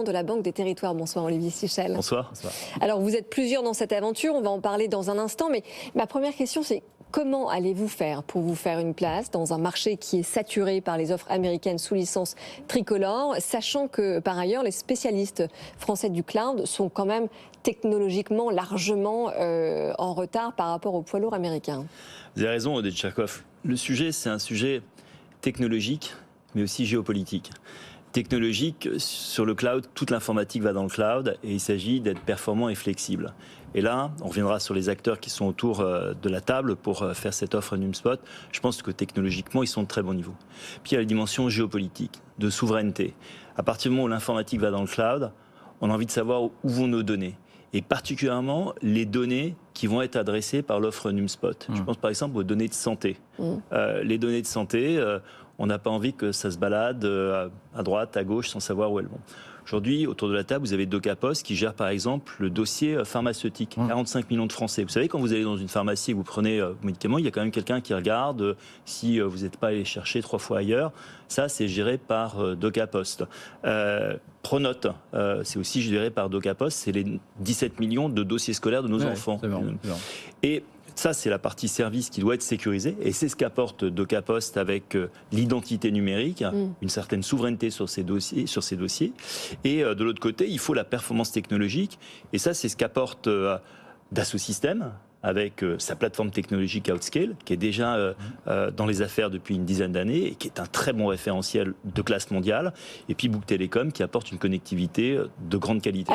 de la Banque des Territoires. Bonsoir Olivier Sichel. Bonsoir. Alors vous êtes plusieurs dans cette aventure, on va en parler dans un instant, mais ma première question c'est comment allez-vous faire pour vous faire une place dans un marché qui est saturé par les offres américaines sous licence tricolore, sachant que par ailleurs les spécialistes français du cloud sont quand même technologiquement largement en retard par rapport aux poids lourds américains. Vous avez raison Oded Tcherkov. Le sujet c'est un sujet technologique mais aussi géopolitique. Technologique, sur le cloud, toute l'informatique va dans le cloud et il s'agit d'être performant et flexible. Et là, on reviendra sur les acteurs qui sont autour de la table pour faire cette offre NumSpot. Je pense que technologiquement, ils sont de très bon niveau. Puis il y a la dimension géopolitique, de souveraineté. À partir du moment où l'informatique va dans le cloud, on a envie de savoir où vont nos données. Et particulièrement les données qui vont être adressées par l'offre NumSpot. Je pense par exemple aux données de santé. Les données de santé, on n'a pas envie que ça se balade à droite, à gauche, sans savoir où elles vont. Aujourd'hui, autour de la table, vous avez DocaPost qui gère par exemple le dossier pharmaceutique. 45 millions de Français. Vous savez, quand vous allez dans une pharmacie et que vous prenez vos médicaments, il y a quand même quelqu'un qui regarde si vous n'êtes pas allé chercher 3 fois ailleurs. Ça, c'est géré par DocaPost. Pronote, c'est aussi géré par DocaPost. C'est les 17 millions de dossiers scolaires de nos enfants. C'est bon. Et ça, c'est la partie service qui doit être sécurisée. Et c'est ce qu'apporte DocaPost avec l'identité numérique, une certaine souveraineté sur ces dossiers. Et de l'autre côté, il faut la performance technologique. Et ça, c'est ce qu'apporte Dassault Systèmes avec sa plateforme technologique Outscale, qui est déjà dans les affaires depuis une dizaine d'années et qui est un très bon référentiel de classe mondiale. Et puis Bouygues Telecom, qui apporte une connectivité de grande qualité.